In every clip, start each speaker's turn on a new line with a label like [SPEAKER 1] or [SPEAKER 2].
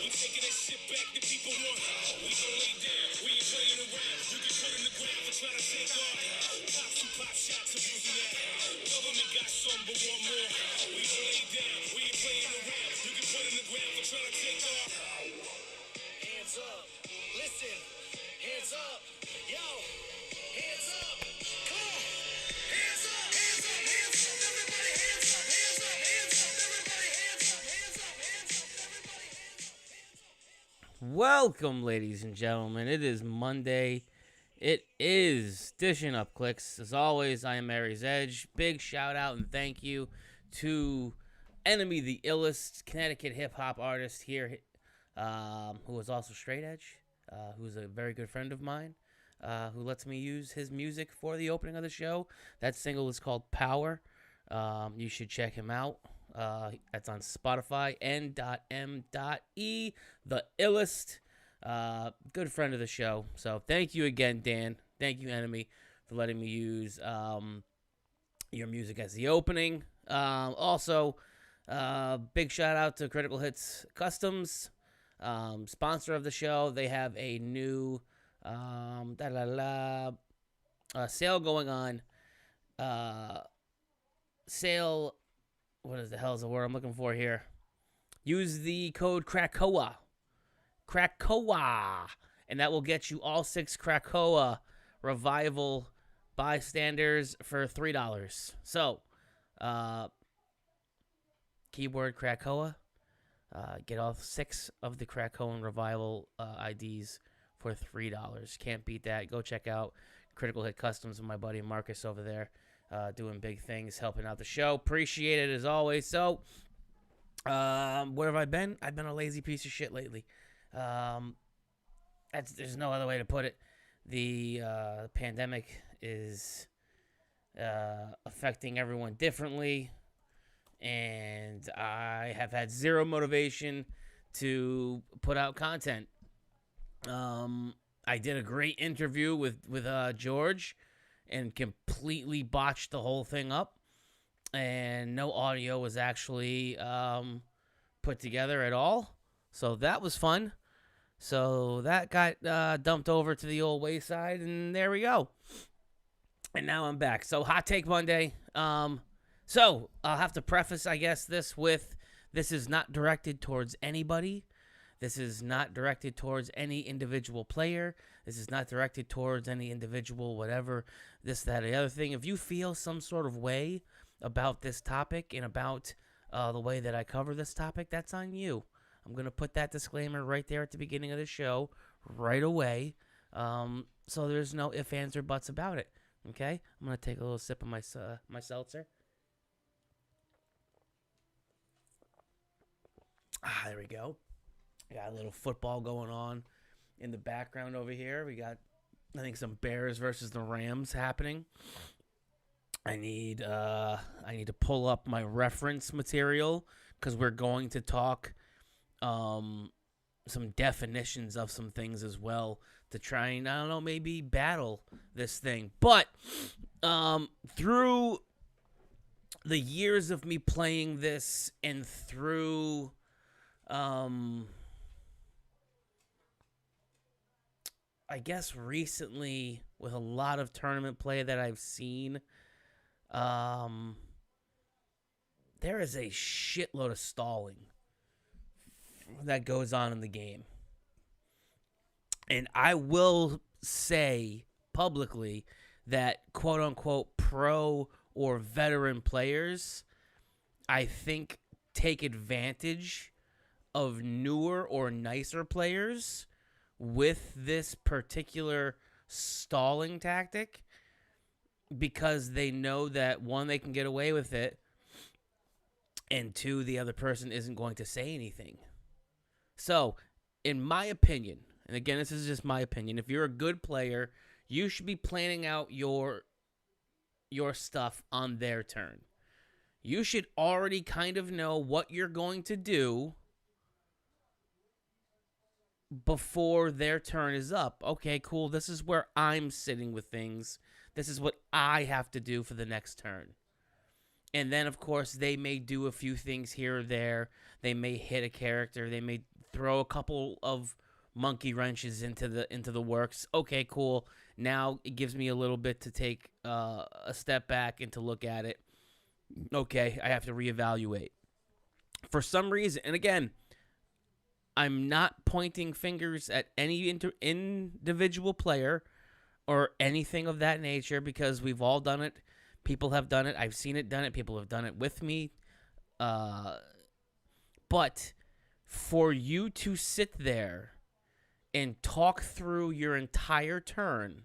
[SPEAKER 1] We taking that shit back that people want. We gon' lay down, we ain't playing around. You get put in the ground for trying to take off. Pops who pop shots abusing that. Government got some but want more. We gon' lay down, we ain't playing around. You get put in the ground for trying to take off. Hands up, listen, hands up, yo, hands up, come on. Hands up, hands up, hands up, everybody hands up, hands up, hands up, everybody hands up, hands up, hands up, everybody hands up, hands up. Welcome, ladies and gentlemen. It is Monday. It is Dishin Up Clix. As always, I am Mary's Edge. Big shout out and thank you to Enemy the Illest, Connecticut hip hop artist here, who is also straight edge, who's a very good friend of mine, who lets me use his music for the opening of the show. That single is called Power. You should check him out. That's on Spotify, n.m.e, the Illest. Good friend of the show. So thank you again, Dan. Thank you, Enemy, for letting me use your music as the opening. Also, big shout out to Critical Hits Customs, sponsor of the show. They have a new sale going on. Sale, what is the hell is the word I'm looking for here? Use the code Krakoa, and that will get you all 6 Krakoa Revival bystanders for $3. So, keyword Krakoa. Get all 6 of the Krakoan Revival IDs for $3. Can't beat that. Go check out Critical Hit Customs with my buddy Markus over there, doing big things, helping out the show. Appreciate it as always. So, where have I been? I've been a lazy piece of shit lately. There's no other way to put it. The pandemic is affecting everyone differently, and I have had zero motivation to put out content. I did a great interview with George and completely botched the whole thing up, and no audio was actually put together at all. So that was fun. So that got dumped over to the old wayside, and there we go. And now I'm back. So Hot Take Monday. So I'll have to preface, I guess, this with, this is not directed towards anybody. This is not directed towards any individual player. This is not directed towards any individual whatever, this, that, or the other thing. If you feel some sort of way about this topic and about the way that I cover this topic, that's on you. I'm going to put that disclaimer right there at the beginning of the show right away, so there's no ifs, ands, or buts about it, okay? I'm going to take a little sip of my seltzer. There we go. Got a little football going on in the background over here. We got, I think, some Bears versus the Rams happening. I need to pull up my reference material because we're going to talk some definitions of some things as well to try and, I don't know, maybe battle this thing. But through the years of me playing this and through I guess recently with a lot of tournament play that I've seen, there is a shitload of stalling that goes on in the game. And I will say publicly that quote-unquote pro or veteran players, I think, take advantage of newer or nicer players with this particular stalling tactic because they know that, one, they can get away with it, and two, the other person isn't going to say anything. So, in my opinion, and again, this is just my opinion, if you're a good player, you should be planning out your stuff on their turn. You should already kind of know what you're going to do before their turn is up. Okay, cool. This is where I'm sitting with things. This is what I have to do for the next turn. And then, of course, they may do a few things here or there. They may hit a character. They may
[SPEAKER 2] throw a couple of monkey wrenches into the works. Okay, cool. Now it gives me a little bit to take a step back and to look at it. Okay, I have to reevaluate. For some reason, and again, I'm not pointing fingers at any individual player or anything of that nature, because we've all done it. People have done it. I've seen it done it. People have done it with me. But for you to sit there and talk through your entire turn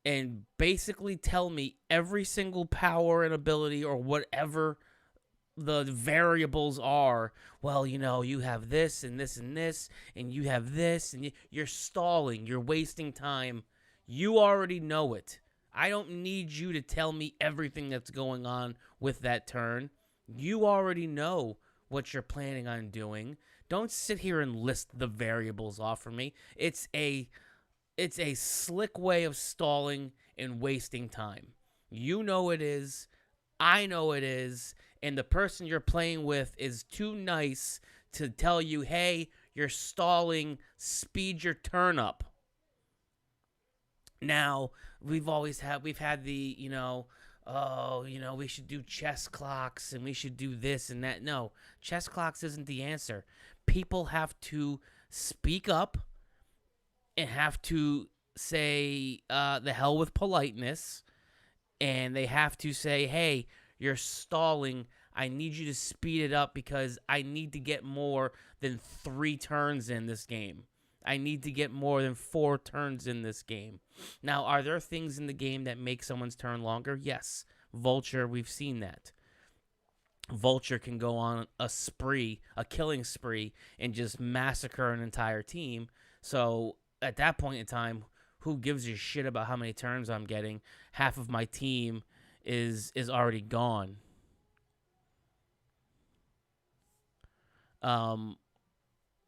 [SPEAKER 2] and basically tell me every single power and ability or whatever the variables are, well, you have this and this and this, and you have this, and you're stalling, you're wasting time. You already know it. I don't need you to tell me everything that's going on with that turn. You already know what you're planning on doing. Don't sit here and list the variables off for me. It's a slick way of stalling and wasting time. You know it is. I know it is. And the person you're playing with is too nice to tell you, hey, you're stalling, speed your turn up. Now, we've had the, we should do chess clocks and we should do this and that. No, chess clocks isn't the answer. People have to speak up and have to say the hell with politeness, and they have to say, hey, you're stalling. I need you to speed it up because I need to get more than 3 turns in this game. I need to get more than 4 turns in this game. Now, are there things in the game that make someone's turn longer? Yes. Vulture, we've seen that. Vulture can go on a killing spree, and just massacre an entire team. So at that point in time, who gives a shit about how many turns I'm getting? Half of my team is already gone.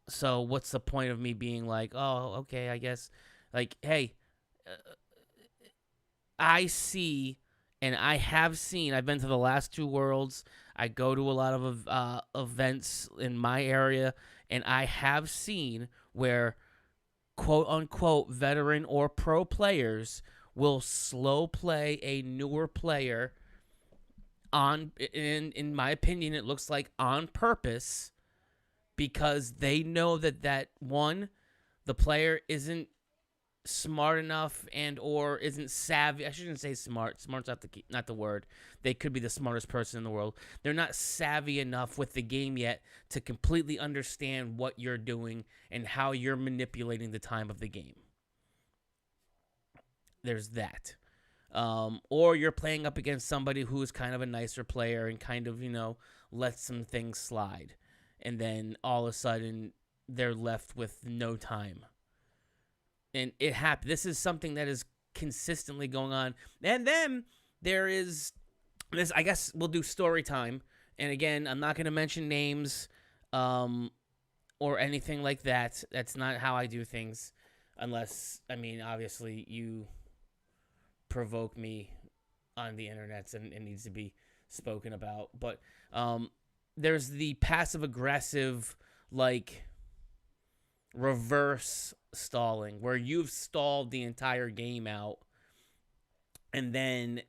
[SPEAKER 2] So what's the point of me being like, oh, okay, I guess, like, hey, I see, and I have seen, I've been to the last 2 worlds. I go to a lot of events in my area, and I have seen where quote unquote veteran or pro players will slow play a newer player in my opinion, it looks like on purpose, because they know that one, the player isn't smart enough and or isn't savvy. I shouldn't say smart. Smart's not the word. They could be the smartest person in the world. They're not savvy enough with the game yet to completely understand what you're doing and how you're manipulating the time of the game. There's that. Or you're playing up against somebody who is kind of a nicer player and kind of, lets some things slide. And then all of a sudden, they're left with no time. And it happened. This is something that is consistently going on. And then there is this, I guess we'll do story time. And again, I'm not going to mention names or anything like that. That's not how I do things. Unless, obviously you provoke me on the internet and it needs to be spoken about. But there's the passive-aggressive, reverse stalling, where you've stalled the entire game out, and then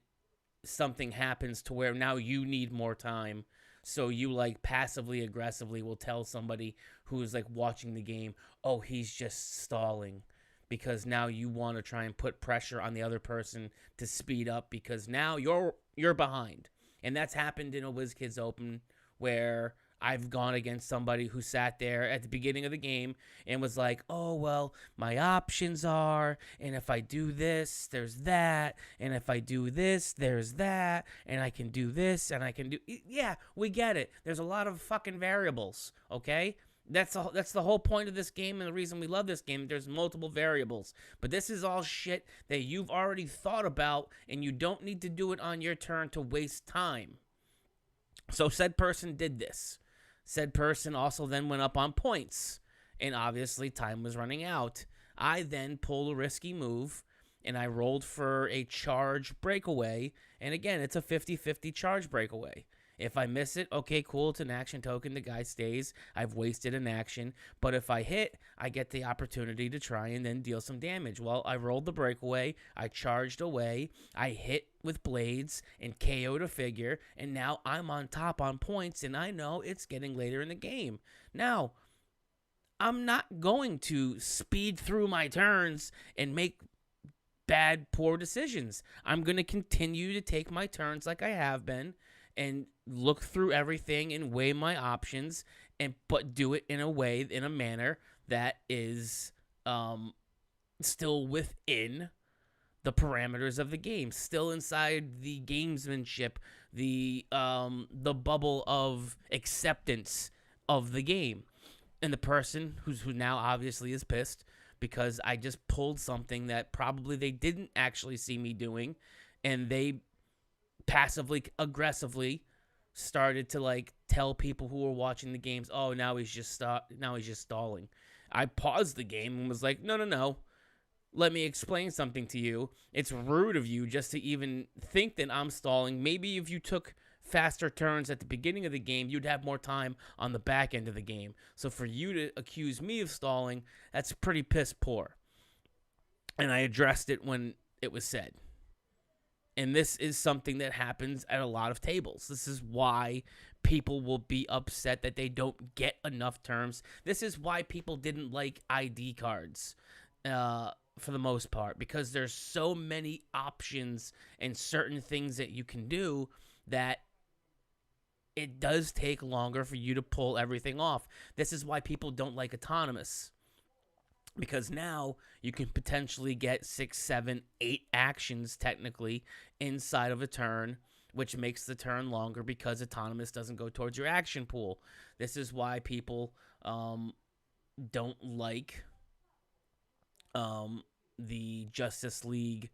[SPEAKER 2] something happens to where now you need more time. So you, passively aggressively will tell somebody who is, watching the game, oh, he's just stalling. Because now you want to try and put pressure on the other person to speed up, because now you're behind. And that's happened in a WizKids Open, where I've gone against somebody who sat there at the beginning of the game and was like, oh, well, my options are, and if I do this, there's that, and if I do this, there's that, and I can do this, and I can do... Yeah, we get it. There's a lot of fucking variables, okay? That's the whole point of this game, and the reason we love this game. There's multiple variables. But this is all shit that you've already thought about, and you don't need to do it on your turn to waste time. So said person did this. Said person also then went up on points, and obviously time was running out. I then pulled a risky move, and I rolled for a charge breakaway. And again, it's a 50-50 charge breakaway. If I miss it, okay, cool, it's an action token. The guy stays. I've wasted an action. But if I hit, I get the opportunity to try and then deal some damage. Well, I rolled the breakaway. I charged away. I hit with blades and KO'd a figure. And now I'm on top on points, and I know it's getting later in the game. Now, I'm not going to speed through my turns and make bad, poor decisions. I'm going to continue to take my turns like I have been and look through everything and weigh my options, but do it in a manner that is still within the parameters of the game, still inside the gamesmanship, the bubble of acceptance of the game. And the person who now obviously is pissed because I just pulled something that probably they didn't actually see me doing, and they passively aggressively started to like tell people who were watching the games, "Oh, now he's just stalling." I paused the game and was like, "No. Let me explain something to you. It's rude of you just to even think that I'm stalling. Maybe if you took faster turns at the beginning of the game, you'd have more time on the back end of the game. So for you to accuse me of stalling, that's pretty piss poor." And I addressed it when it was said. And this is something that happens at a lot of tables. This is why people will be upset that they don't get enough terms. This is why people didn't like ID cards for the most part, because there's so many options and certain things that you can do that it does take longer for you to pull everything off. This is why people don't like autonomous, because now you can potentially get 6, 7, 8 actions technically inside of a turn, which makes the turn longer because autonomous doesn't go towards your action pool. This is why people don't like the Justice League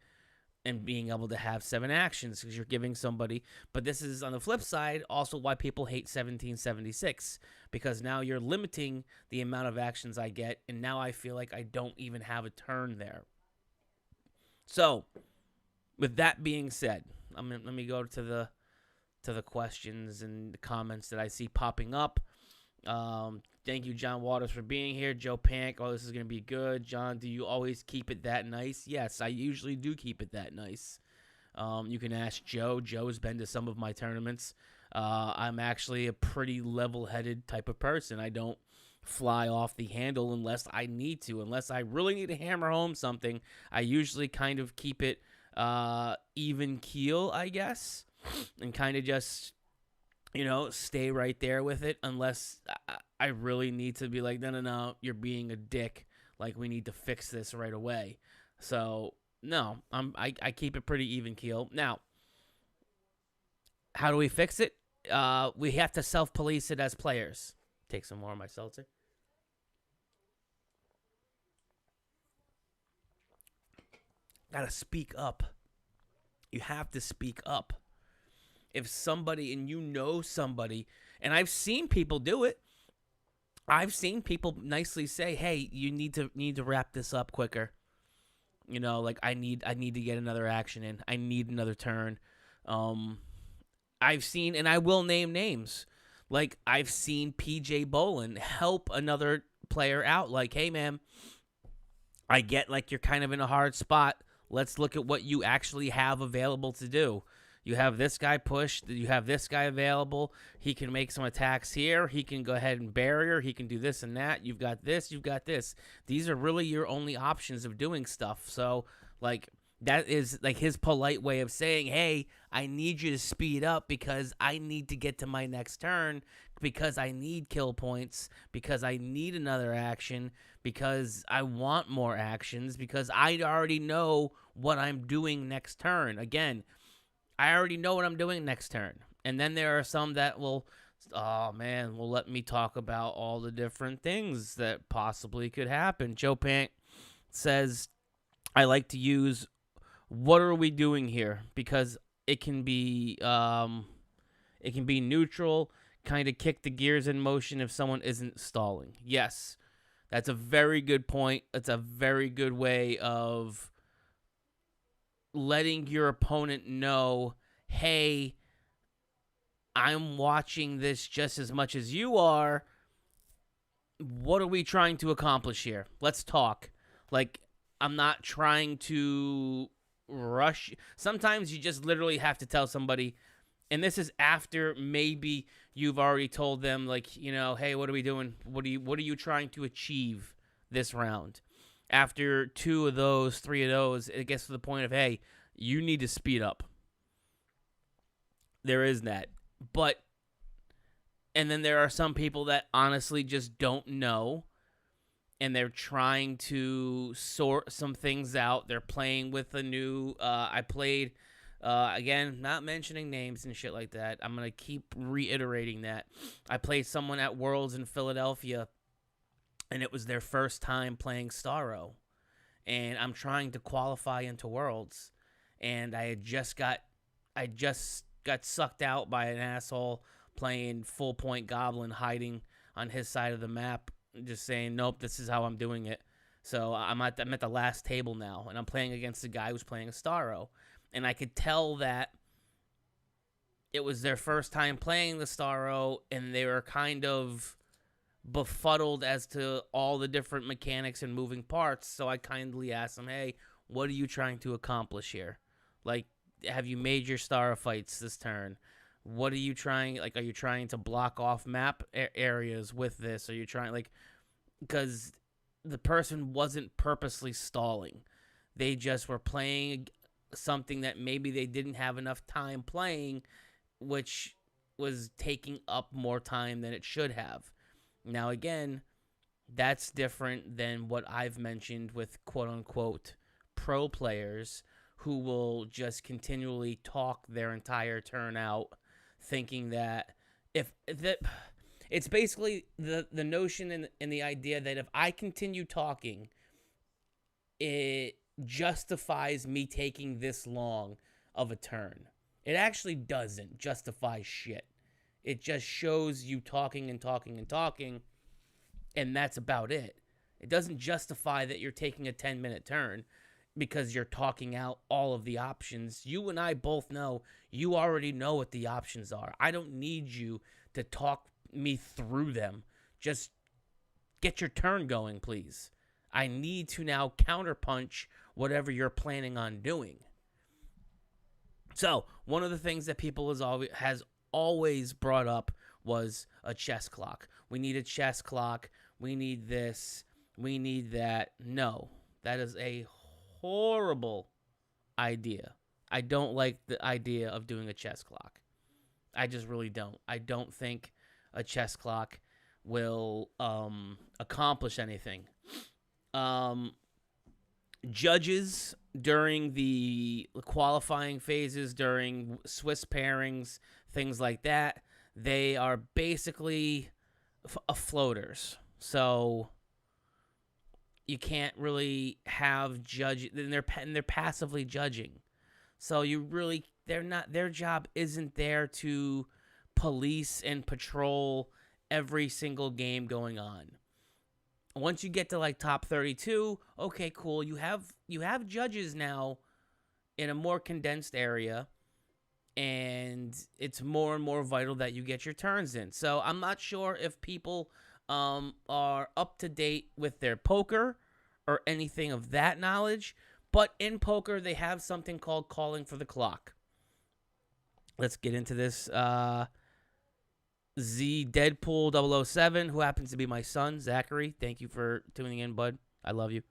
[SPEAKER 2] and being able to have 7 actions, because you're giving somebody. But this is, on the flip side, also why people hate 1776, because now you're limiting the amount of actions I get, and now I feel like I don't even have a turn there. So, with that being said, let me go to the questions and the comments that I see popping up. Thank you, Jon Waters, for being here. Joe Pank, this is going to be good. John, do you always keep it that nice? Yes, I usually do keep it that nice. You can ask Joe. Joe's been to some of my tournaments. I'm actually a pretty level-headed type of person. I don't fly off the handle unless I need to. Unless I really need to hammer home something, I usually kind of keep it even keel, I guess, and kind of just, stay right there with it, unless I really need to be like, no, you're being a dick. Like, we need to fix this right away. So, no, I keep it pretty even keel. Now, how do we fix it? We have to self-police it as players. Take some more of my seltzer. Gotta speak up. You have to speak up. If somebody, and you know somebody, and I've seen people do it. I've seen people nicely say, "Hey, you need to wrap this up quicker." Like I need to get another action in. I need another turn. I've seen, and I will name names. Like, I've seen PJ Bolin help another player out. Like, "Hey, man, I get like you're kind of in a hard spot. Let's look at what you actually have available to do. You have this guy pushed. You have this guy available. He can make some attacks here. He can go ahead and barrier. He can do this and that. You've got this. You've got this. These are really your only options of doing stuff." So, like, that is like his polite way of saying, "Hey, I need you to speed up because I need to get to my next turn, because I need kill points, because I need another action, because I want more actions, because I already know what I'm doing next turn." Again, I already know what I'm doing next turn. And then there are some that will let me talk about all the different things that possibly could happen. Joe Pant says, "I like to use 'what are we doing here?' because it can be neutral, kind of kick the gears in motion if someone isn't stalling." Yes, that's a very good point. It's a very good way of letting your opponent know, "Hey, I'm watching this just as much as you are. What are we trying to accomplish here? Let's talk. Like, I'm not trying to rush. Sometimes you just literally have to tell somebody, and this is after maybe you've already told them, like, you know, hey, what are we doing? What are you trying to achieve this round? After 2 of those, 3 of those, it gets to the point of, hey, you need to speed up. There is that. But, and then there are some people that honestly just don't know, and they're trying to sort some things out. They're playing with a new, I played, again, not mentioning names and shit like that. I'm going to keep reiterating that. I played someone at Worlds in Philadelphia, and it was their first time playing Starro. And I'm trying to qualify into Worlds. And I just got sucked out by an asshole playing full point Goblin, hiding on his side of the map, just saying, nope, this is how I'm doing it. So I'm at the last table now, and I'm playing against a guy who's playing a Starro. And I could tell that it was their first time playing the Starro, and they were kind of befuddled as to all the different mechanics and moving parts. So I kindly asked them, hey, what are you trying to accomplish here? Like, have you made your Starro fights this turn? What are you trying? Like, are you trying to block off map areas with this? Are you trying, like, because the person wasn't purposely stalling. They just were playing something that maybe they didn't have enough time playing, which was taking up more time than it should have. Now, again, that's different than what I've mentioned with quote-unquote pro players who will just continually talk their entire turn out, thinking that it's basically the notion and the idea that if I continue talking, it justifies me taking this long of a turn. It actually doesn't justify shit. It just shows you talking and talking and talking, and that's about it. It doesn't justify that you're taking a 10-minute turn because you're talking out all of the options. You and I both know you already know what the options are. I don't need you to talk me through them. Just get your turn going, please. I need to now counterpunch whatever you're planning on doing. So, one of the things that people has always brought up was a chess clock. We need a chess clock. We need this. We need that. No, that is a horrible idea. I don't like the idea of doing a chess clock. I just really don't. I don't think a chess clock will accomplish anything. Judges during the qualifying phases, during Swiss pairings, things like that, they are basically floaters. So you can't really have judge, and they're passively judging. So their job isn't there to police and patrol every single game going on. Once you get to like top 32, okay, cool. You have judges now in a more condensed area, and it's more and more vital that you get your turns in. So I'm not sure if people are up to date with their poker or anything of that knowledge, but in poker they have something called calling for the clock. Let's get into this. Z Deadpool 007, who happens to be my son, Zachary. Thank you for tuning in, bud. I love you.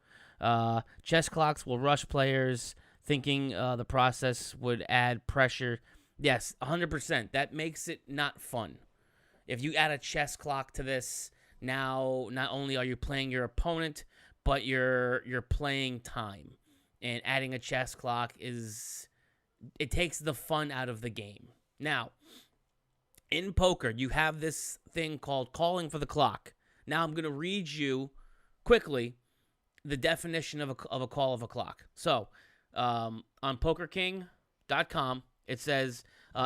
[SPEAKER 2] Chess clocks will rush players, thinking the process would add pressure. Yes, 100%. That makes it not fun. If you add a chess clock to this, now not only are you playing your opponent, but you're playing time. And adding a chess clock it takes the fun out of the game. Now, in poker, you have this thing called calling for the clock. Now I'm going to read you quickly the definition of a call of a clock. So, on PokerKing.com, it says,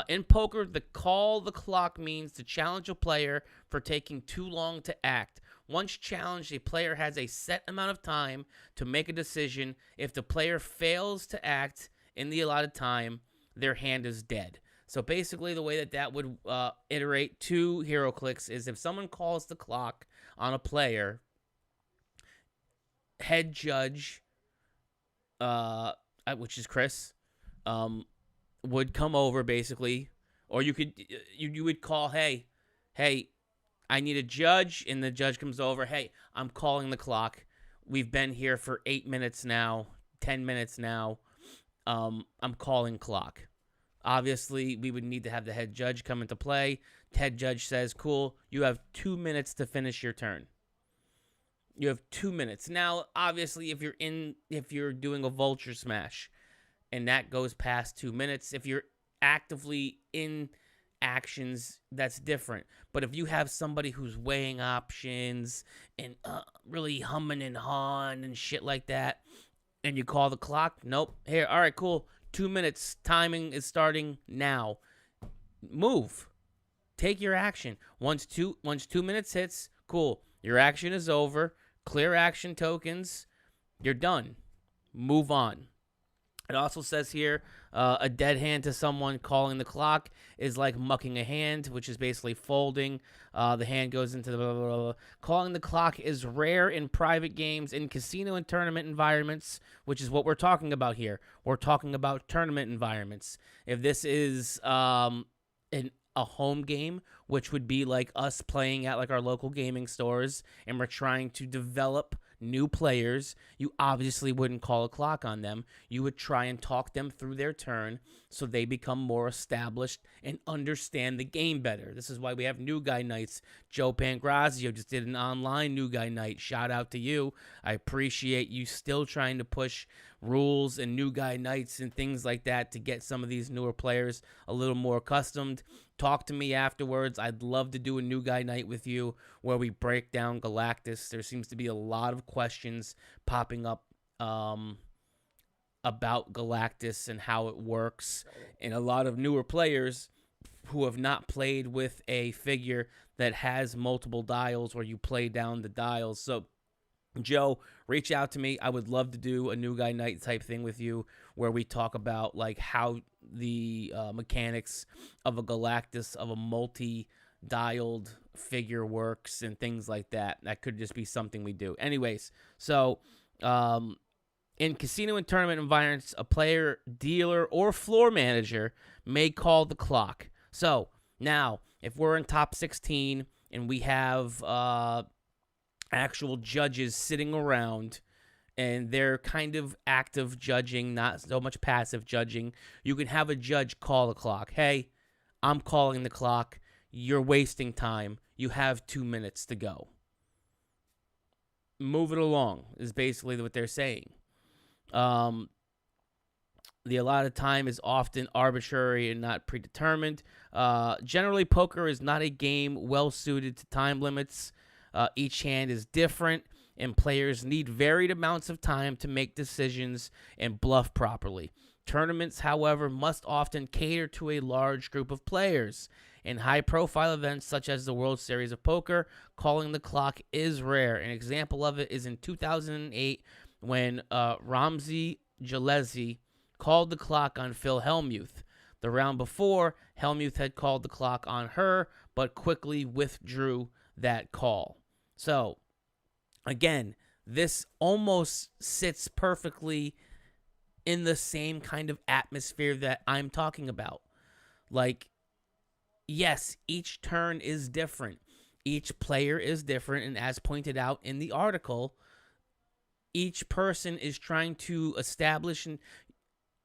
[SPEAKER 2] in poker, the call the clock means to challenge a player for taking too long to act. Once challenged, a player has a set amount of time to make a decision. If the player fails to act in the allotted time, their hand is dead. So basically, the way that would iterate to hero clicks is if someone calls the clock on a player, head judge, which is Chris, would come over basically, or you would call, hey, I need a judge, and the judge comes over. Hey, I'm calling the clock. We've been here for 8 minutes now, 10 minutes now. I'm calling clock. Obviously, we would need to have the head judge come into play. Head judge says, cool, you have 2 minutes to finish your turn. You have 2 minutes. Now, obviously, if you're doing a vulture smash and that goes past 2 minutes, if you're actively in actions, that's different. But if you have somebody who's weighing options and really humming and hawing and shit like that, and you call the clock, nope, here, all right, cool, 2 minutes, timing is starting now. Move. Take your action. Once 2 minutes hits, cool, your action is over. Clear action tokens. You're done. Move on. It also says here, a dead hand to someone calling the clock is like mucking a hand, which is basically folding. The hand goes into the blah, blah, blah. Calling the clock is rare in private games, in casino and tournament environments, which is what we're talking about here. We're talking about tournament environments. If this is a home game, which would be like us playing at like our local gaming stores, and we're trying to develop new players, you obviously wouldn't call a clock on them. You would try and talk them through their turn so they become more established and understand the game better. This is why we have new guy nights. Joe Pangrazio just did an online new guy night. Shout out to you. I appreciate you still trying to push rules and new guy nights and things like that to get some of these newer players a little more accustomed. Talk to me afterwards. I'd love to do a new guy night with you where we break down Galactus. There seems to be a lot of questions popping up about Galactus and how it works, and a lot of newer players who have not played with a figure that has multiple dials where you play down the dials. So Joe, reach out to me. I would love to do a new guy night type thing with you where we talk about like how the mechanics of a Galactus, of a multi-dialed figure works and things like that. That could just be something we do. Anyways, so in casino and tournament environments, a player, dealer, or floor manager may call the clock. So now, if we're in top 16 and we have actual judges sitting around and they're kind of active judging, not so much passive judging, you can have a judge call the clock. Hey, I'm calling the clock. You're wasting time. You have 2 minutes to go. Move it along is basically what they're saying. The allotted time is often arbitrary and not predetermined. Generally, poker is not a game well suited to time limits. Each hand is different, and players need varied amounts of time to make decisions and bluff properly. Tournaments, however, must often cater to a large group of players. In high-profile events such as the World Series of Poker, calling the clock is rare. An example of it is in 2008 when Ramzi Jalezi called the clock on Phil Hellmuth. The round before, Hellmuth had called the clock on her, but quickly withdrew that call. So, again, this almost sits perfectly in the same kind of atmosphere that I'm talking about. Like, yes, each turn is different. Each player is different, and as pointed out in the article, each person is trying to establish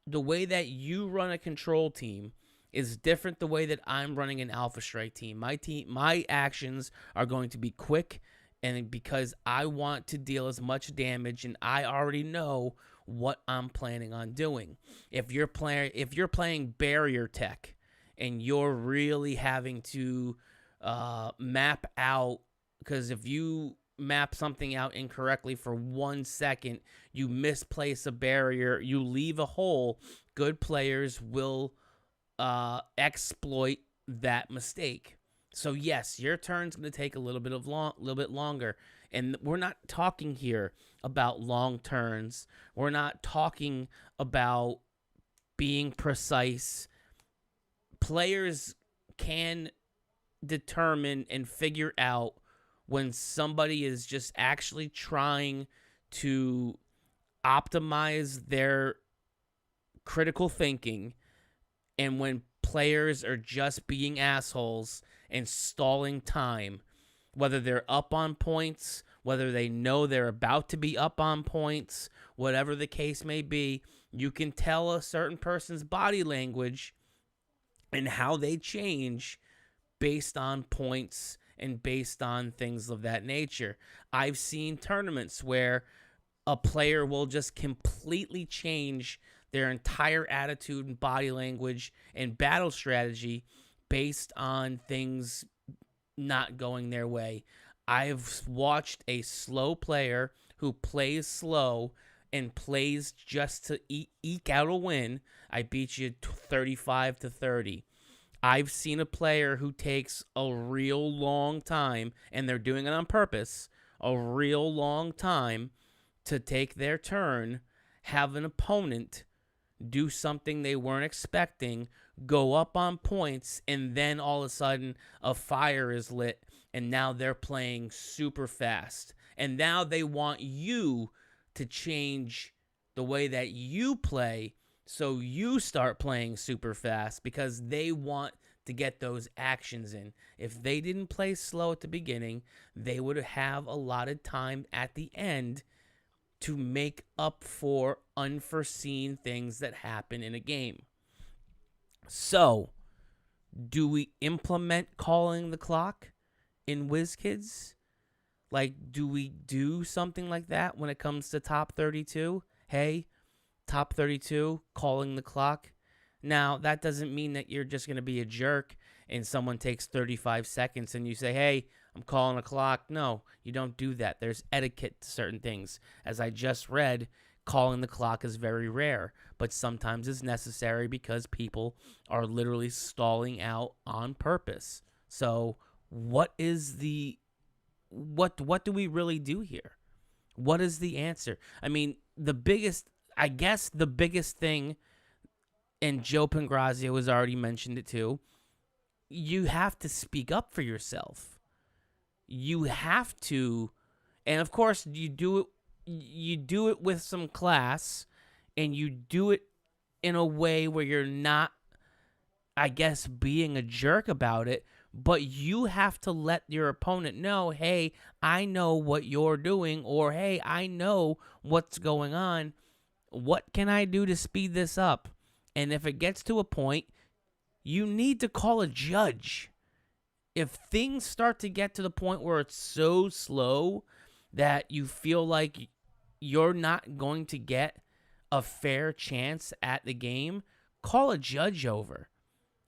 [SPEAKER 2] the way that you run a control team is different the way that I'm running an Alpha Strike team. My actions are going to be quick, and because I want to deal as much damage, and I already know what I'm planning on doing. If you're playing barrier tech, and you're really having to map out, because if you map something out incorrectly for 1 second, you misplace a barrier, you leave a hole, good players will exploit that mistake. So yes, your turn's going to take a little bit longer, and we're not talking here about long turns. We're not talking about being precise, players can determine and figure out when somebody is just actually trying to optimize their critical thinking, and when players are just being assholes and stalling time, whether they're up on points, whether they know they're about to be up on points, whatever the case may be, you can tell a certain person's body language and how they change based on points and based on things of that nature. I've seen tournaments where a player will just completely change their entire attitude and body language and battle strategy based on things not going their way. I've watched a slow player who plays slow and plays just to eke out a win. I beat you 35-30. I've seen a player who takes a real long time, and they're doing it on purpose, a real long time to take their turn, have an opponent do something they weren't expecting, go up on points, and then all of a sudden a fire is lit, and now they're playing super fast. And now they want you to change the way that you play, so you start playing super fast because they want to get those actions in. If they didn't play slow at the beginning, they would have allotted time at the end to make up for unforeseen things that happen in a game. So, do we implement calling the clock in WizKids? Like, do we do something like that when it comes to top 32? Hey, top 32, calling the clock. Now, that doesn't mean that you're just going to be a jerk and someone takes 35 seconds and you say, hey, I'm calling a clock. No, you don't do that. There's etiquette to certain things. As I just read, calling the clock is very rare, but sometimes it's necessary because people are literally stalling out on purpose. So what is the what do we really do here? What is the answer? I mean, the biggest thing, and Joe Pangrazio has already mentioned it too, you have to speak up for yourself. You have to, and of course you do it with some class, and you do it in a way where you're not, I guess, being a jerk about it, but you have to let your opponent know, hey, I know what you're doing, or hey, I know what's going on. What can I do to speed this up? And if it gets to a point, you need to call a judge. If things start to get to the point where it's so slow that you feel like you're not going to get a fair chance at the game, call a judge over.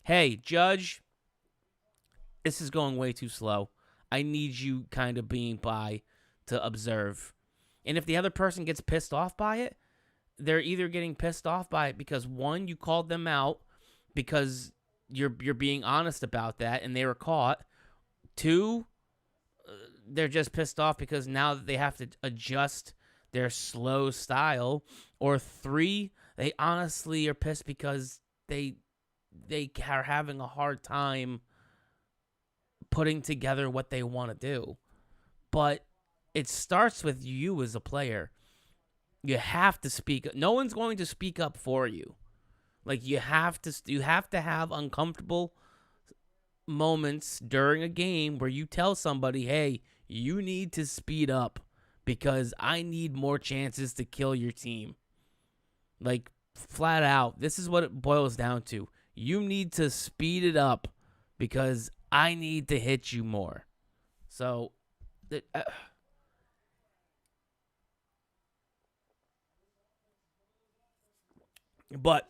[SPEAKER 2] Hey, judge, this is going way too slow. I need you kind of being by to observe. And if the other person gets pissed off by it, they're either getting pissed off by it because, one, you called them out because you're being honest about that and they were caught. Two, they're just pissed off because now they have to adjust their slow style. Or three, they honestly are pissed because they are having a hard time putting together what they want to do. But it starts with you as a player. You have to speak. No one's going to speak up for you. Like, you have to have uncomfortable moments during a game where you tell somebody, hey, you need to speed up because I need more chances to kill your team. Like, flat out, this is what it boils down to. You need to speed it up because I need to hit you more. So, but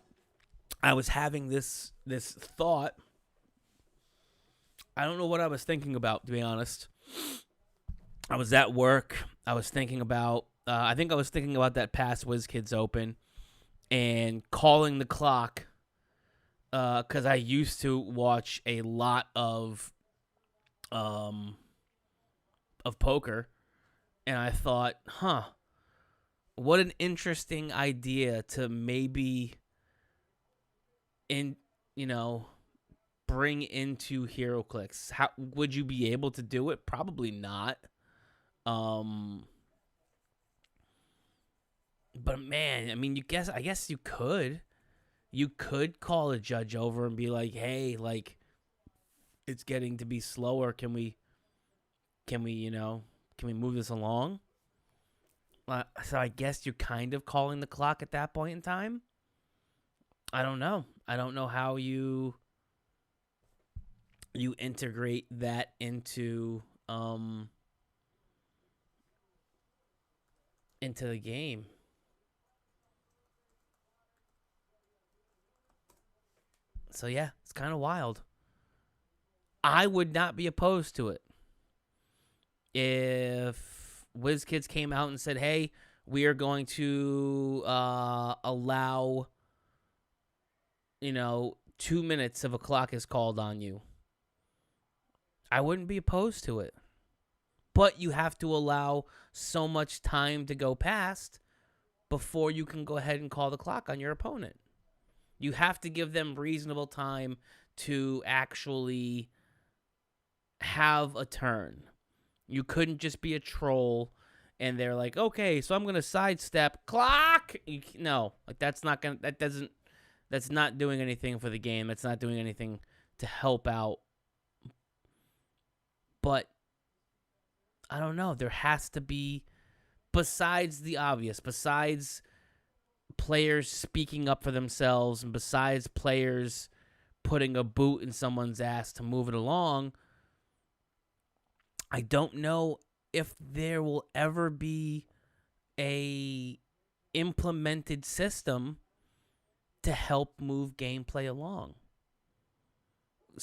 [SPEAKER 2] I was having this thought. I don't know what I was thinking about, to be honest. I was at work. I was thinking about, I think I was thinking about that past WizKids Open and calling the clock, because I used to watch a lot of poker, and I thought, what an interesting idea to maybe bring into HeroClix? How would you be able to do it? Probably not. But man, I mean, I guess you could. You could call a judge over and be like, "Hey, like, it's getting to be slower. Can we move this along?" So I guess you're kind of calling the clock at that point in time. I don't know. I don't know how you integrate that into the game. So yeah, it's kind of wild. I would not be opposed to it if WizKids came out and said, "Hey, we are going to allow, 2 minutes of a clock is called on you." I wouldn't be opposed to it. But you have to allow so much time to go past before you can go ahead and call the clock on your opponent. You have to give them reasonable time to actually have a turn. You couldn't just be a troll and they're like, "Okay, so I'm going to sidestep clock." No, like that's not doing anything for the game. That's not doing anything to help out. But I don't know. There has to be, besides the obvious, besides players speaking up for themselves, and besides players putting a boot in someone's ass to move it along, I don't know if there will ever be a implemented system to help move gameplay along.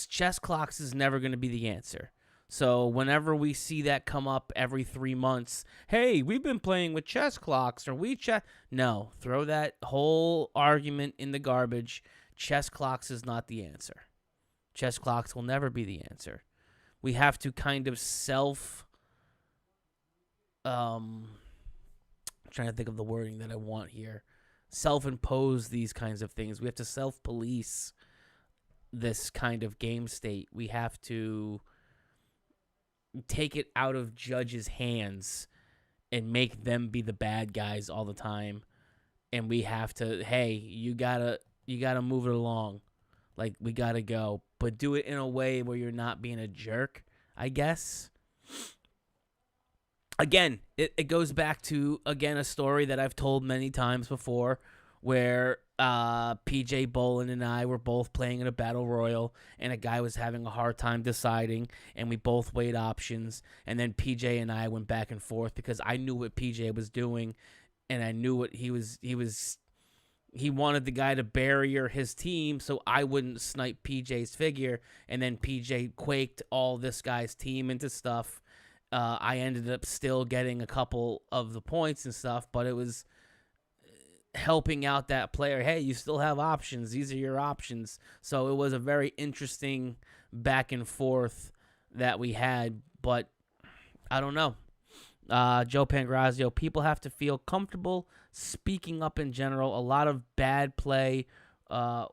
[SPEAKER 2] Chess clocks is never going to be the answer. So whenever we see that come up every 3 months, "Hey, we've been playing with chess clocks," or no, throw that whole argument in the garbage. Chess clocks is not the answer. Chess clocks will never be the answer. We have to kind of I'm trying to think of the wording that I want here. Self-impose these kinds of things. We have to self-police this kind of game state. We have to take it out of judges' hands and make them be the bad guys all the time. And we have to, "Hey, you gotta move it along. Like, we gotta go." But do it in a way where you're not being a jerk, I guess. Again, it goes back to, a story that I've told many times before, where PJ Bolin and I were both playing in a battle royal, and a guy was having a hard time deciding, and we both weighed options, and then PJ and I went back and forth because I knew what PJ was doing, and I knew what he wanted the guy to barrier his team so I wouldn't snipe PJ's figure, and then PJ quaked all this guy's team into stuff. I ended up still getting a couple of the points and stuff, but it was helping out that player. "Hey, you still have options. These are your options." So it was a very interesting back and forth that we had, but I don't know. Joe Pangrazio, people have to feel comfortable speaking up in general. A lot of bad play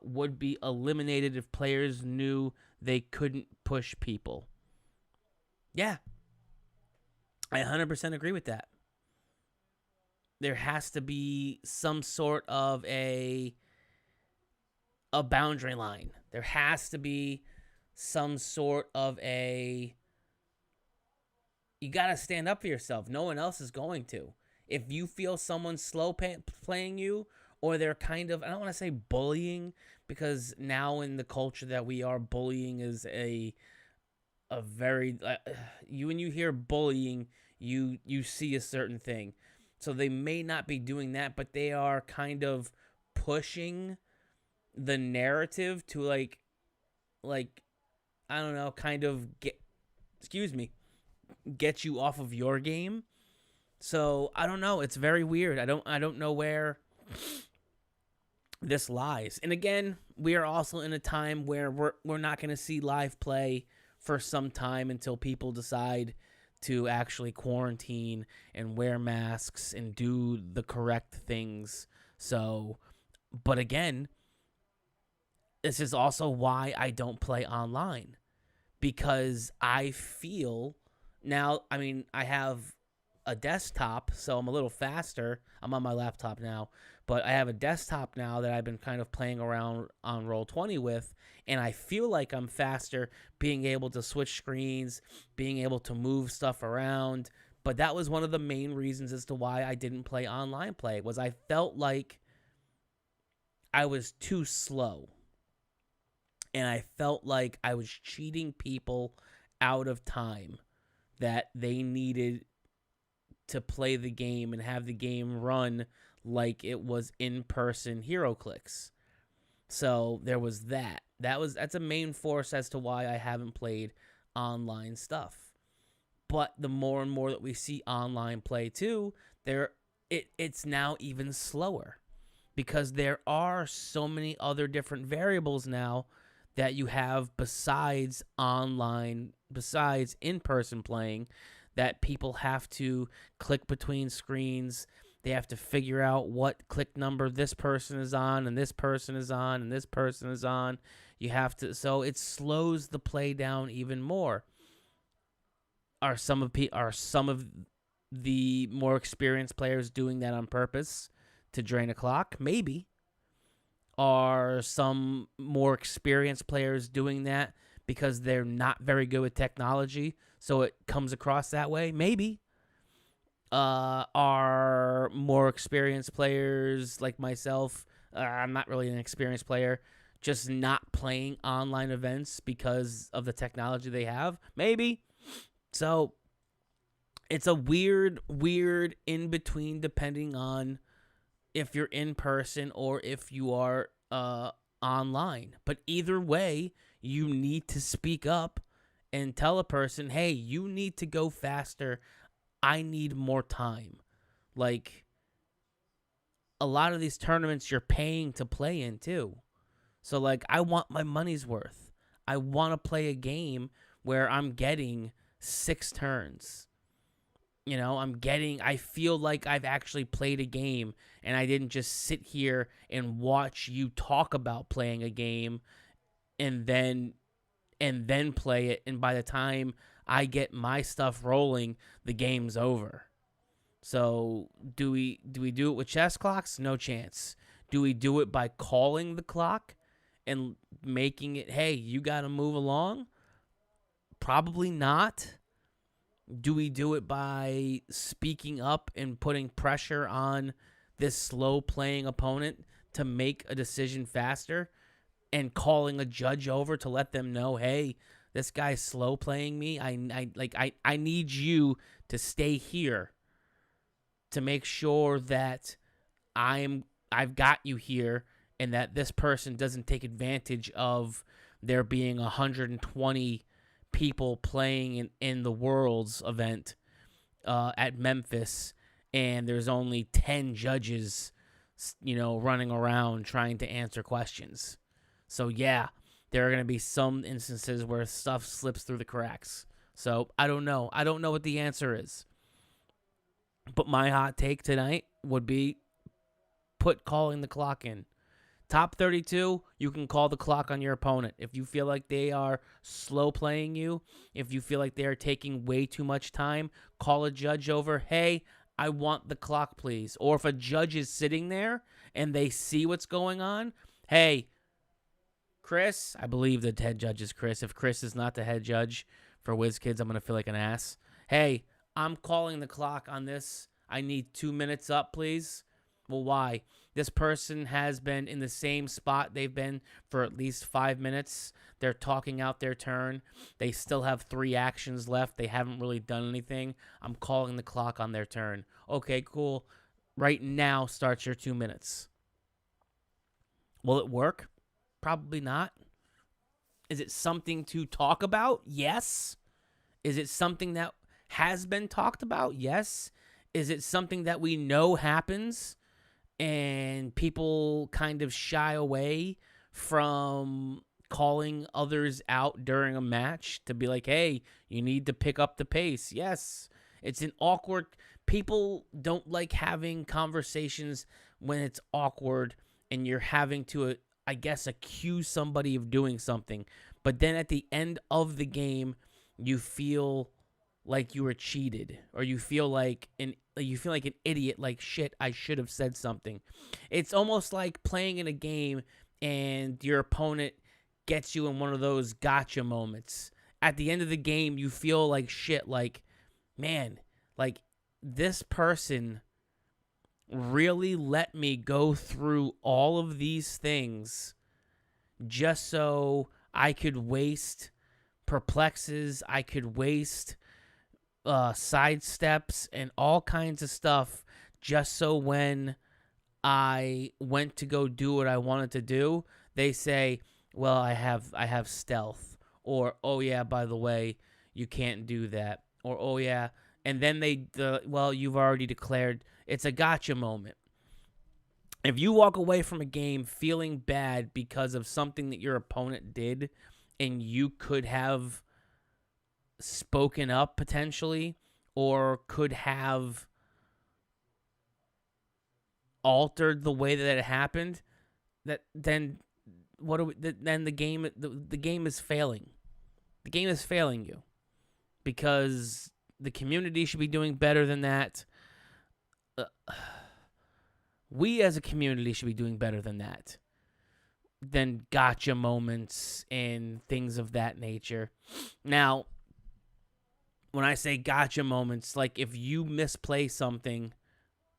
[SPEAKER 2] would be eliminated if players knew they couldn't push people. Yeah, I 100% agree with that. There has to be some sort of a boundary line. There has to be some sort of you got to stand up for yourself. No one else is going to. If you feel someone's slow playing you, or they're kind of, I don't want to say bullying, because now in the culture that we are, bullying is a very, when you hear bullying, you see a certain thing. So they may not be doing that, but they are kind of pushing the narrative to like I don't know, kind of get you off of your game. So I don't know. It's very weird. I don't know where this lies. And again, we are also in a time where we're not going to see live play for some time until people decide to actually quarantine and wear masks and do the correct things. So, but again, this is also why I don't play online, because I feel now, I mean, I have a desktop, so I'm a little faster. I'm on my laptop now, but I have a desktop now that I've been kind of playing around on Roll20 with, and I feel like I'm faster being able to switch screens, being able to move stuff around. But that was one of the main reasons as to why I didn't play online play, was I felt like I was too slow. And I felt like I was cheating people out of time that they needed to play the game and have the game run like it was in-person HeroClix. So there was that. That's a main force as to why I haven't played online stuff. But the more and more that we see online play too, it's now even slower, because there are so many other different variables now that you have besides online, besides in-person playing, that people have to click between screens. They have to figure out what click number this person is on, and this person is on, and this person is on. You have to, so it slows the play down even more. Are some of the more experienced players doing that on purpose to drain a clock? Maybe. Are some more experienced players doing that because they're not very good with technology, so it comes across that way? Maybe. Are more experienced players like myself, I'm not really an experienced player, just not playing online events because of the technology they have? Maybe. So it's a weird in between, depending on if you're in person or if you are online. But either way, you need to speak up and tell a person, hey, you need to go faster. I need more time. Like, a lot of these tournaments you're paying to play in too. So, like, I want my money's worth. I want to play a game where I'm getting 6 turns. You know, I feel like I've actually played a game, and I didn't just sit here and watch you talk about playing a game and then play it, and by the time I get my stuff rolling, the game's over. So, do we do it with chess clocks? No chance. Do we do it by calling the clock and making it, hey, you got to move along? Probably not. Do we do it by speaking up and putting pressure on this slow playing opponent to make a decision faster, and calling a judge over to let them know, hey, this guy's slow playing me. I need you to stay here to make sure that I've got you here, and that this person doesn't take advantage of there being 120 people playing in the Worlds event at Memphis, and there's only 10 judges, running around trying to answer questions. So yeah, there are going to be some instances where stuff slips through the cracks. So I don't know. I don't know what the answer is. But my hot take tonight would be put calling the clock in. Top 32, you can call the clock on your opponent. If you feel like they are slow playing you, if you feel like they are taking way too much time, call a judge over. Hey, I want the clock, please. Or if a judge is sitting there and they see what's going on, hey, Chris, I believe the head judge is Chris. If Chris is not the head judge for WizKids, I'm going to feel like an ass. Hey, I'm calling the clock on this. I need 2 minutes up, please. Well, why? This person has been in the same spot they've been for at least 5 minutes. They're talking out their turn. They still have 3 actions left. They haven't really done anything. I'm calling the clock on their turn. Okay, cool. Right now starts your 2 minutes. Will it work? Probably not. Is it something to talk about? Yes. Is it something that has been talked about? Yes. Is it something that we know happens and people kind of shy away from calling others out during a match to be like, hey, you need to pick up the pace? Yes. It's an awkward... People don't like having conversations when it's awkward and you're having to I guess, accuse somebody of doing something. But then at the end of the game, you feel like you were cheated, or you feel like an idiot, like shit, I should have said something. It's almost like playing in a game and your opponent gets you in one of those gotcha moments. At the end of the game, you feel like shit, like, man, like this person really let me go through all of these things just so I could waste perplexes, I could waste sidesteps and all kinds of stuff just so when I went to go do what I wanted to do, they say, well, I have stealth, or, oh yeah, by the way, you can't do that, or, oh yeah, and then well, you've already declared. It's a gotcha moment. If you walk away from a game feeling bad because of something that your opponent did, and you could have spoken up potentially, or could have altered the way that it happened, then the game is failing. The game is failing you, because the community should be doing better than that. We as a community should be doing better than that, than gotcha moments and things of that nature. Now, when I say gotcha moments, like if you misplay something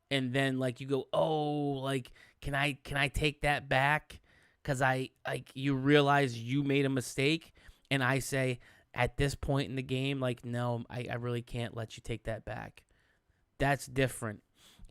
[SPEAKER 2] and then like you go, oh, like can I take that back? Because you realize you made a mistake, and I say at this point in the game, like, no, I really can't let you take that back. That's different.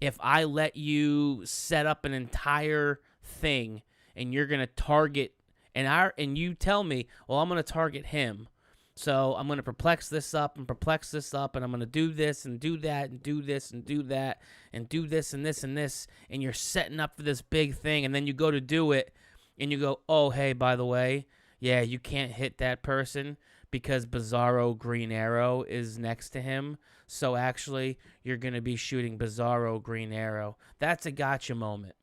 [SPEAKER 2] If I let you set up an entire thing and you're gonna target, and you tell me, well, I'm gonna target him, so I'm gonna perplex this up, and I'm gonna do this and do that and do this and do that and do this and this and this, and you're setting up for this big thing, and then you go to do it, and you go, oh, hey, by the way, yeah, you can't hit that person because Bizarro Green Arrow is next to him. So actually, you're going to be shooting Bizarro Green Arrow. That's a gotcha moment.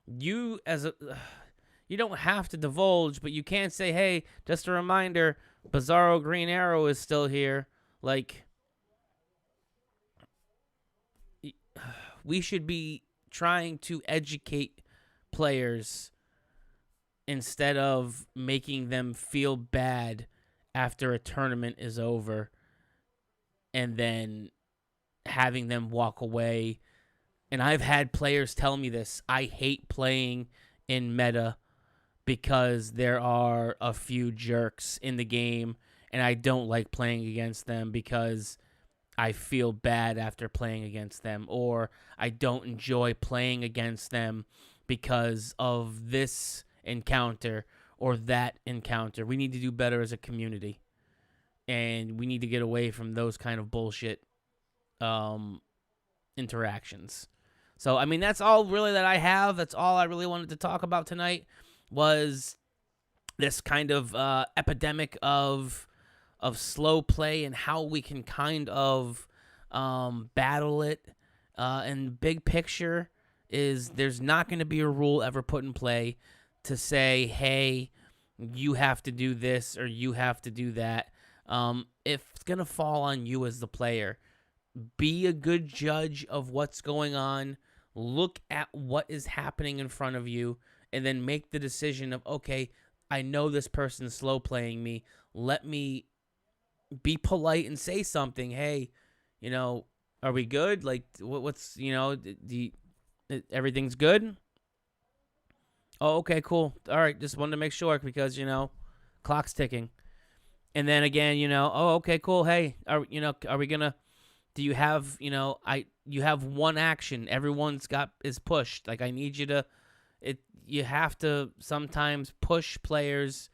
[SPEAKER 2] You don't have to divulge, but you can't say, hey, just a reminder, Bizarro Green Arrow is still here. Like, we should be trying to educate players instead of making them feel bad after a tournament is over and then having them walk away. And I've had players tell me this. I hate playing in meta because there are a few jerks in the game, and I don't like playing against them because I feel bad after playing against them, or I don't enjoy playing against them because of this encounter or that encounter. We need to do better as a community, and we need to get away from those kind of bullshit interactions. So, I mean, that's all really that I have. That's all I really wanted to talk about tonight, was this kind of epidemic of slow play and how we can kind of battle it. And big picture is there's not going to be a rule ever put in play to say, hey, you have to do this or you have to do that. If it's going to fall on you as the player, be a good judge of what's going on. Look at what is happening in front of you, and then make the decision of, okay, I know this person's slow playing me. Let me be polite and say something. Hey, are we good? Like, what's, everything's good? Oh, okay, cool. All right, just wanted to make sure because, clock's ticking. And then again, oh, okay, cool. Hey, are we going to, do you have, you have one action. Everyone's is pushed. Like, I need you to, you have to sometimes push players,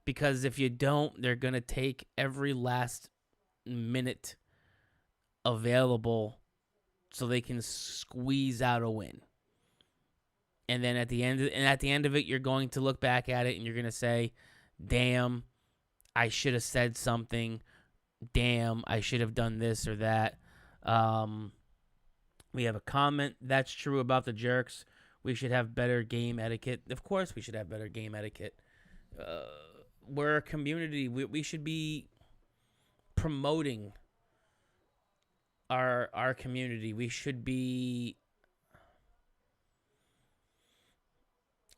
[SPEAKER 2] because if you don't, they're going to take every last minute available so they can squeeze out a win. And then at the end of it, you're going to look back at it and you're going to say, damn, I should have said something. Damn, I should have done this or that. We have a comment. That's true about the jerks. we should have better game etiquette. Of course, we should have better game etiquette. We're a community. We should be promoting our community. We should be.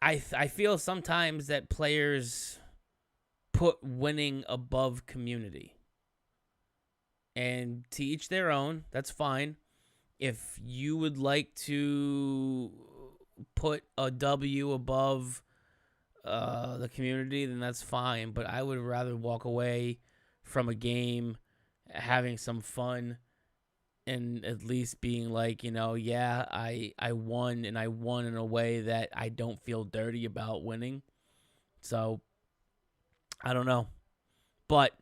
[SPEAKER 2] I feel sometimes that players put winning above community. And to each their own, that's fine. If you would like to put a W above the community, then that's fine. But I would rather walk away from a game having some fun and at least being like, yeah, I won, and I won in a way that I don't feel dirty about winning. So, I don't know. But,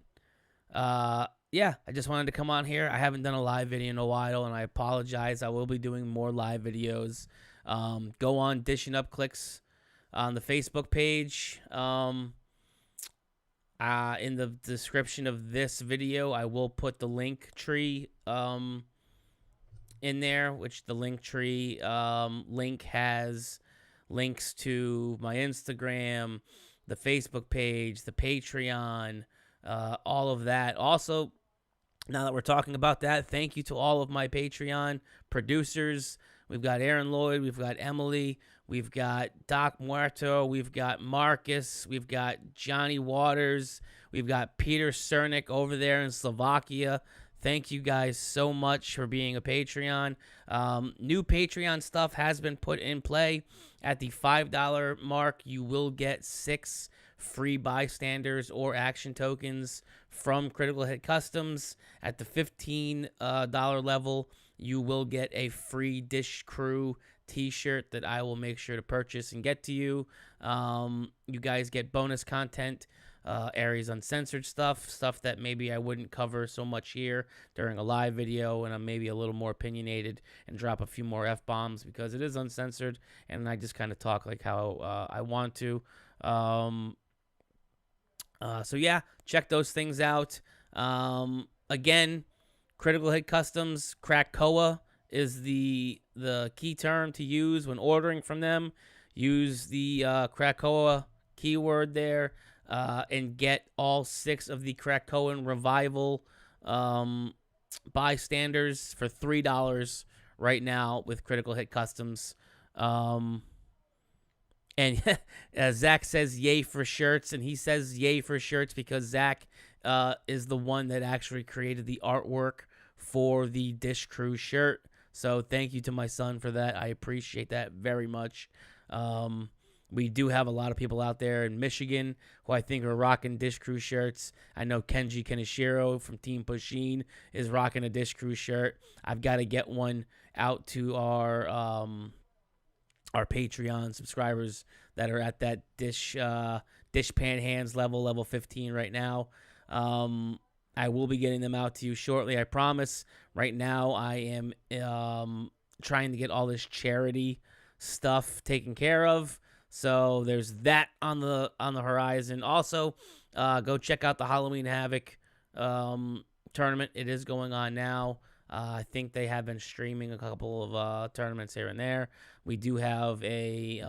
[SPEAKER 2] yeah, I just wanted to come on here. I haven't done a live video in a while, and I apologize. I will be doing more live videos. Go on Dishin Up Clix on the Facebook page. In the description of this video, I will put the link tree in there, which the link tree link has links to my Instagram, the Facebook page, the Patreon, all of that. Also, now that we're talking about that, thank you to all of my Patreon producers. We've got Aaron Lloyd, we've got Emily, we've got Doc Muerto, we've got Markus, we've got Johnny Waters, we've got Peter Cernak over there in Slovakia. Thank you guys so much for being a Patreon. New Patreon stuff has been put in play. At the $5 mark, you will get 6 free bystanders or action tokens from Critical Hit Customs. At the $15 level, you will get a free Dish Crew t-shirt that I will make sure to purchase and get to you. You guys get bonus content, Aries Uncensored stuff that maybe I wouldn't cover so much here during a live video, and I'm maybe a little more opinionated and drop a few more F-bombs because it is uncensored, and I just kind of talk like how I want to. So yeah, check those things out. Again, Critical Hit Customs, Krakoa is the key term to use when ordering from them. Use the Krakoa keyword there and get all 6 of the Krakoan Revival bystanders for $3 right now with Critical Hit Customs. And Zach says yay for shirts, and he says yay for shirts because Zach is the one that actually created the artwork for the Dish Crew shirt. So thank you to my son for that. I appreciate that very much. We do have a lot of people out there in Michigan who I think are rocking Dish Crew shirts. I know Kenji Kaneshiro from Team Pushin is rocking a Dish Crew shirt. I've got to get one out to our Patreon subscribers that are at that Dish Pan Hands level 15 right now. I will be getting them out to you shortly, I promise. Right now, I am trying to get all this charity stuff taken care of. So there's that on the horizon. Also, go check out the Halloween Havoc tournament. It is going on now. I think they have been streaming a couple of tournaments here and there. We do have I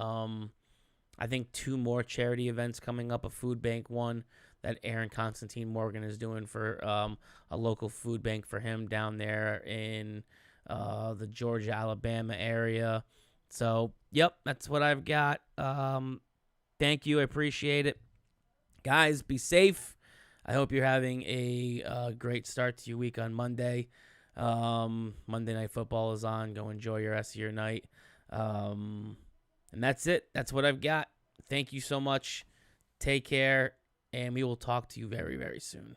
[SPEAKER 2] think 2 more charity events coming up. A food bank one that Aaron Constantine Morgan is doing for a local food bank for him down there in the Georgia, Alabama area. So, yep, that's what I've got. Thank you. I appreciate it. Guys, be safe. I hope you're having a great start to your week on Monday. Monday Night Football is on. Go enjoy your rest of your night. And that's it. That's what I've got. Thank you so much. Take care, and we will talk to you very, very soon.